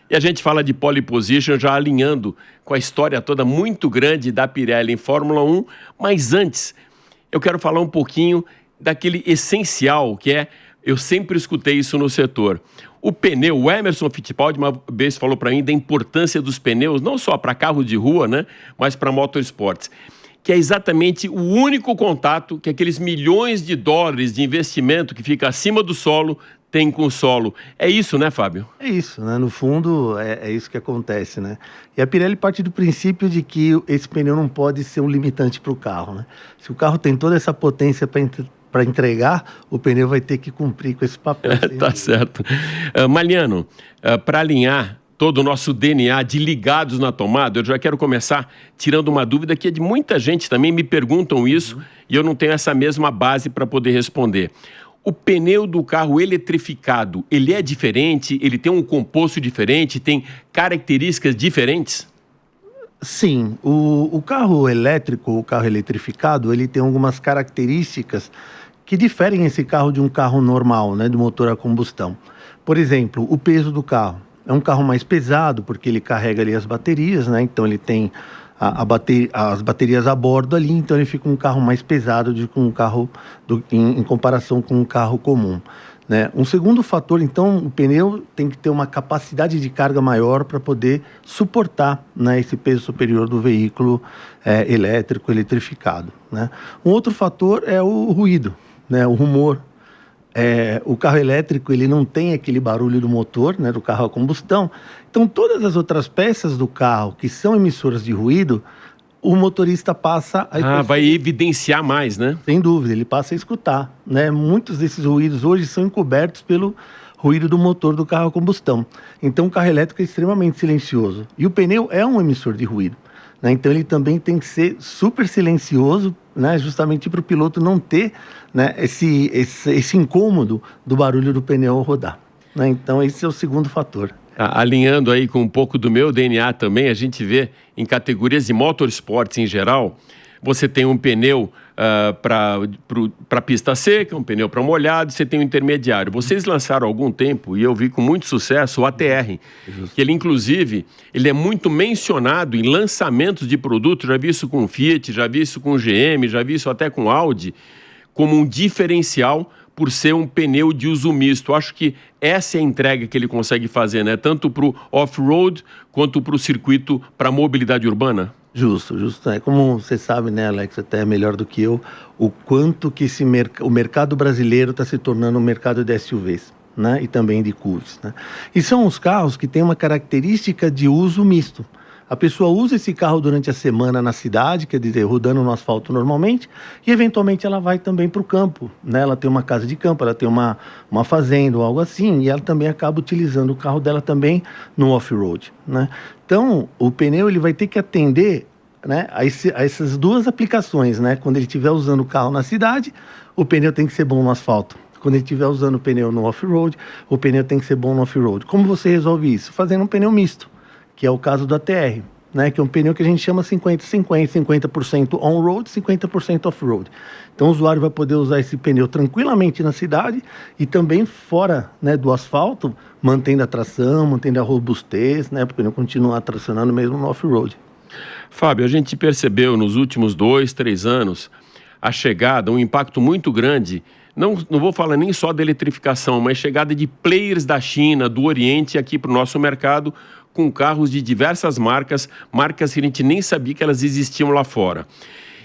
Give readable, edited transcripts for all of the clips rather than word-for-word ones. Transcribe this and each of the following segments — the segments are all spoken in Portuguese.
E a gente fala de pole position já alinhando com a história toda muito grande da Pirelli em Fórmula 1, mas antes eu quero falar um pouquinho daquele essencial que é, eu sempre escutei isso no setor. O pneu, o Emerson Fittipaldi uma vez falou para mim da importância dos pneus, não só para carro de rua, né, mas para motorsports, que é exatamente o único contato que aqueles milhões de dólares de investimento que fica acima do solo tem com o solo. É isso, né, Fábio? É isso, né? No fundo, é isso que acontece, né? E a Pirelli parte do princípio de que esse pneu não pode ser um limitante para o carro, né? Se o carro tem toda essa potência para entregar, o pneu vai ter que cumprir com esse papel. Tá certo. Mariano, para alinhar todo o nosso DNA de ligados na tomada, eu já quero começar tirando uma dúvida que é de muita gente também, me perguntam isso, e eu não tenho essa mesma base para poder responder. O pneu do carro eletrificado, ele é diferente? Ele tem um composto diferente? Tem características diferentes? Sim, o carro elétrico, o carro eletrificado, ele tem algumas características que diferem esse carro de um carro normal, né, de motor a combustão. Por exemplo, o peso do carro. É um carro mais pesado, porque ele carrega ali as baterias, né, então ele tem as baterias a bordo ali, então ele fica um carro mais pesado do que um carro em comparação com um carro comum, né? Um segundo fator, então, o pneu tem que ter uma capacidade de carga maior para poder suportar, né, esse peso superior do veículo elétrico, eletrificado, né? Um outro fator é o ruído, né, o rumor. O carro elétrico ele não tem aquele barulho do motor, né, do carro a combustão. Então, todas as outras peças do carro que são emissoras de ruído, o motorista passa a... vai evidenciar mais, né? Sem dúvida, ele passa a escutar, né? Muitos desses ruídos hoje são encobertos pelo ruído do motor do carro a combustão. Então, o carro elétrico é extremamente silencioso. E o pneu é um emissor de ruído, né? Então, ele também tem que ser super silencioso, né? Justamente para o piloto não ter, né, esse incômodo do barulho do pneu ao rodar, né? Então, esse é o segundo fator. Alinhando aí com um pouco do meu DNA também, a gente vê em categorias de motorsports em geral, você tem um pneu para pista seca, um pneu para molhado, você tem um intermediário. Vocês lançaram há algum tempo, e eu vi com muito sucesso, o ATR, que ele, inclusive, ele é muito mencionado em lançamentos de produtos, já vi isso com Fiat, já vi isso com GM, já vi isso até com Audi, como um diferencial por ser um pneu de uso misto. Acho que essa é a entrega que ele consegue fazer, né? Tanto para o off-road quanto para o circuito para mobilidade urbana. Justo. Como você sabe, né, Alex, até melhor do que eu, o quanto que o mercado brasileiro está se tornando um mercado de SUVs, né? E também de CUVs, né? E são os carros que têm uma característica de uso misto. A pessoa usa esse carro durante a semana na cidade, quer dizer, rodando no asfalto normalmente, e eventualmente ela vai também para o campo, né? Ela tem uma casa de campo, ela tem uma fazenda ou algo assim, e ela também acaba utilizando o carro dela também no off-road, né? Então, o pneu ele vai ter que atender, né, a essas duas aplicações, né? Quando ele estiver usando o carro na cidade, o pneu tem que ser bom no asfalto. Quando ele estiver usando o pneu no off-road, o pneu tem que ser bom no off-road. Como você resolve isso? Fazendo um pneu misto, que é o caso do ATR, né? Que é um pneu que a gente chama 50-50, 50% on-road, 50% off-road. Então o usuário vai poder usar esse pneu tranquilamente na cidade e também fora, né, do asfalto, mantendo a tração, mantendo a robustez, né, para o pneu continuar tracionando mesmo no off-road. Fábio, a gente percebeu nos últimos 2, 3 anos a chegada, um impacto muito grande, não vou falar nem só da eletrificação, mas chegada de players da China, do Oriente aqui para o nosso mercado, com carros de diversas marcas que a gente nem sabia que elas existiam lá fora.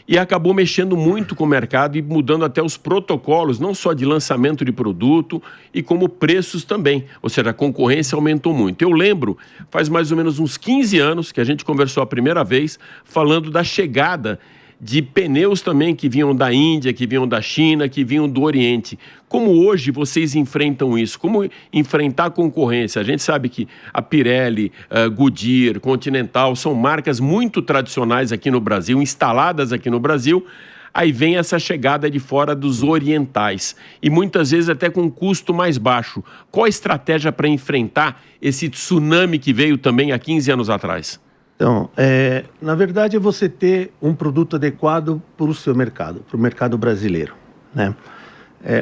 E acabou mexendo muito com o mercado e mudando até os protocolos, não só de lançamento de produto, e como preços também. Ou seja, a concorrência aumentou muito. Eu lembro, faz mais ou menos uns 15 anos que a gente conversou a primeira vez, falando da chegada de pneus também que vinham da Índia, que vinham da China, que vinham do Oriente. Como hoje vocês enfrentam isso? Como enfrentar a concorrência? A gente sabe que a Pirelli, Goodyear, Continental são marcas muito tradicionais aqui no Brasil, instaladas aqui no Brasil. Aí vem essa chegada de fora dos orientais e muitas vezes até com um custo mais baixo. Qual a estratégia para enfrentar esse tsunami que veio também há 15 anos atrás? Então, na verdade é você ter um produto adequado para o seu mercado, para o mercado brasileiro, né?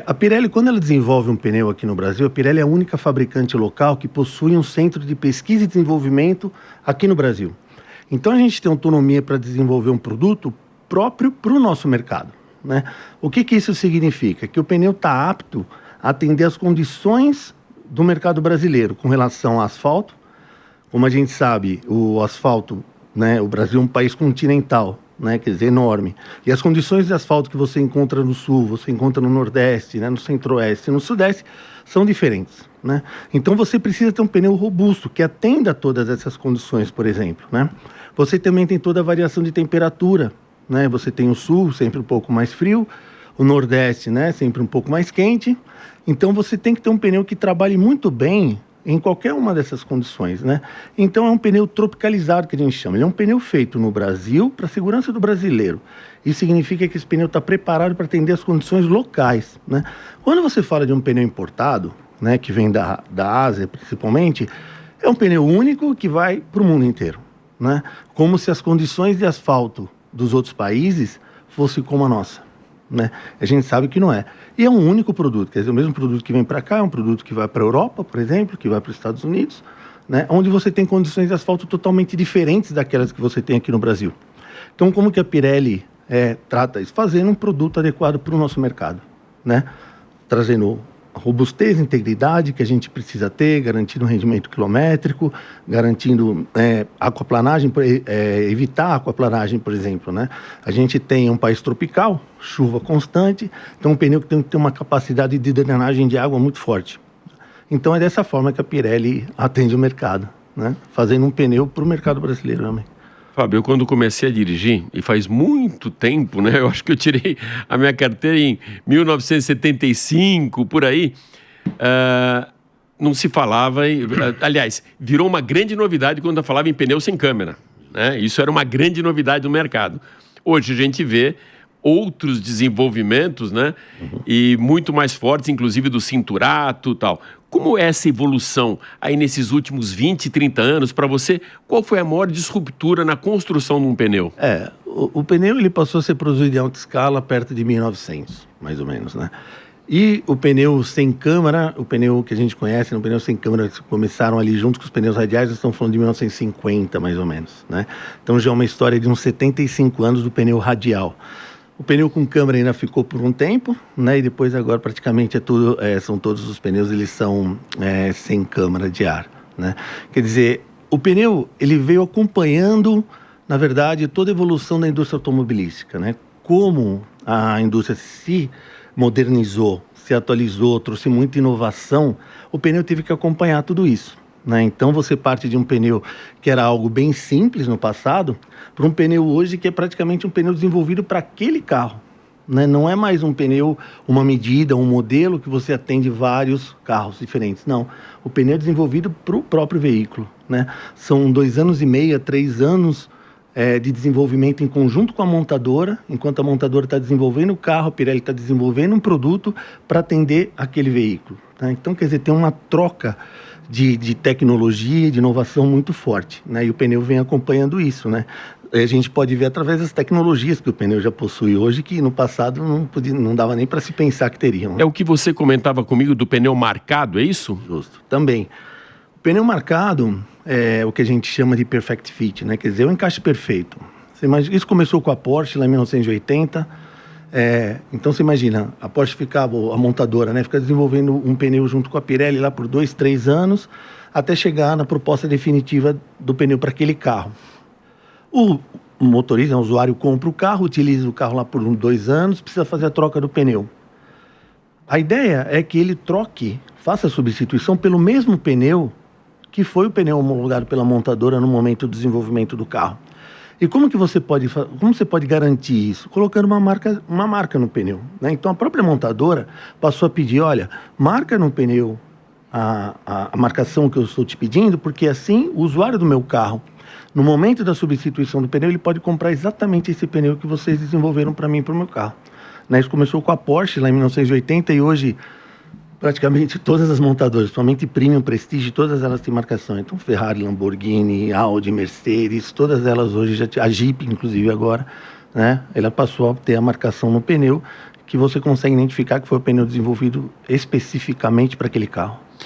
A Pirelli, quando ela desenvolve um pneu aqui no Brasil, a Pirelli é a única fabricante local que possui um centro de pesquisa e desenvolvimento aqui no Brasil. Então a gente tem autonomia para desenvolver um produto próprio para o nosso mercado, né? O que isso significa? Que o pneu está apto a atender as condições do mercado brasileiro com relação ao asfalto. Como a gente sabe, o asfalto, né, o Brasil é um país continental, né, quer dizer, enorme. E as condições de asfalto que você encontra no sul, você encontra no nordeste, né, no centro-oeste, no sudeste, são diferentes, né? Então você precisa ter um pneu robusto, que atenda a todas essas condições, por exemplo, né? Você também tem toda a variação de temperatura, né? Você tem o sul, sempre um pouco mais frio, o nordeste, né, sempre um pouco mais quente. Então você tem que ter um pneu que trabalhe muito bem em qualquer uma dessas condições, né? Então é um pneu tropicalizado que a gente chama. Ele é um pneu feito no Brasil para a segurança do brasileiro. Isso significa que esse pneu está preparado para atender as condições locais, né? Quando você fala de um pneu importado, né, que vem da Ásia principalmente, é um pneu único que vai para o mundo inteiro, né? Como se as condições de asfalto dos outros países fossem como a nossa, né? A gente sabe que não é. E é um único produto, quer dizer, o mesmo produto que vem para cá é um produto que vai para a Europa, por exemplo, que vai para os Estados Unidos, né? Onde você tem condições de asfalto totalmente diferentes daquelas que você tem aqui no Brasil. Então, como que a Pirelli trata isso? Fazendo um produto adequado para o nosso mercado, né? Trazendo robustez e integridade que a gente precisa ter, garantindo rendimento quilométrico, garantindo aquaplanagem, evitar aquaplanagem, por exemplo, né? A gente tem um país tropical, chuva constante, então um pneu que tem que ter uma capacidade de drenagem de água muito forte. Então é dessa forma que a Pirelli atende o mercado, né? Fazendo um pneu para o mercado brasileiro também. Fábio, eu quando comecei a dirigir, e faz muito tempo, né? Eu acho que eu tirei a minha carteira em 1975, por aí. Não se falava aliás, virou uma grande novidade quando eu falava em pneu sem câmera, né? Isso era uma grande novidade no mercado. Hoje a gente vê outros desenvolvimentos, né? E muito mais fortes, inclusive do cinturato e tal. Como é essa evolução aí nesses últimos 20, 30 anos para você? Qual foi a maior disruptura na construção de um pneu? O pneu ele passou a ser produzido em alta escala perto de 1900, mais ou menos, né? E o pneu sem câmara, o pneu que a gente conhece, o pneu sem câmara, que começaram ali junto com os pneus radiais, nós estamos falando de 1950, mais ou menos, né? Então já é uma história de uns 75 anos do pneu radial. O pneu com câmara ainda ficou por um tempo, né? E depois agora praticamente são todos os pneus, eles são sem câmara de ar, né? Quer dizer, o pneu ele veio acompanhando, na verdade, toda a evolução da indústria automobilística, né? Como a indústria se modernizou, se atualizou, trouxe muita inovação, o pneu teve que acompanhar tudo isso, né? Então você parte de um pneu que era algo bem simples no passado para um pneu hoje que é praticamente um pneu desenvolvido para aquele carro, né? Não é mais um pneu, uma medida, um modelo que você atende vários carros diferentes. Não, o pneu é desenvolvido para o próprio veículo, né? São 2 anos e meio, 3 anos de desenvolvimento em conjunto com a montadora. Enquanto a montadora está desenvolvendo o carro, a Pirelli está desenvolvendo um produto para atender aquele veículo, tá? Então, quer dizer, tem uma troca de tecnologia, de inovação muito forte, né? E o pneu vem acompanhando isso, né? A gente pode ver através das tecnologias que o pneu já possui hoje, que no passado não dava nem para se pensar que teriam, né? É o que você comentava comigo do pneu marcado, é isso? Justo, também. O pneu marcado é o que a gente chama de perfect fit, né? Quer dizer, o encaixe perfeito. Isso começou com a Porsche lá em 1980. Então você imagina, a Porsche a montadora, né, fica desenvolvendo um pneu junto com a Pirelli lá por 2, 3 anos, até chegar na proposta definitiva do pneu para aquele carro. O motorista, o usuário, compra o carro, utiliza o carro lá por 2 anos, precisa fazer a troca do pneu. A ideia é que ele faça a substituição pelo mesmo pneu que foi o pneu homologado pela montadora no momento do desenvolvimento do carro. E como você pode garantir isso? Colocando uma marca no pneu, né? Então a própria montadora passou a pedir, olha, marca no pneu a marcação que eu estou te pedindo, porque assim o usuário do meu carro, no momento da substituição do pneu, ele pode comprar exatamente esse pneu que vocês desenvolveram para mim e para o meu carro, né? Isso começou com a Porsche lá em 1980 e hoje praticamente todas as montadoras, principalmente Premium, Prestige, todas elas têm marcação. Então Ferrari, Lamborghini, Audi, Mercedes, todas elas hoje a Jeep inclusive agora, né? Ela passou a ter a marcação no pneu, que você consegue identificar que foi o pneu desenvolvido especificamente para aquele carro.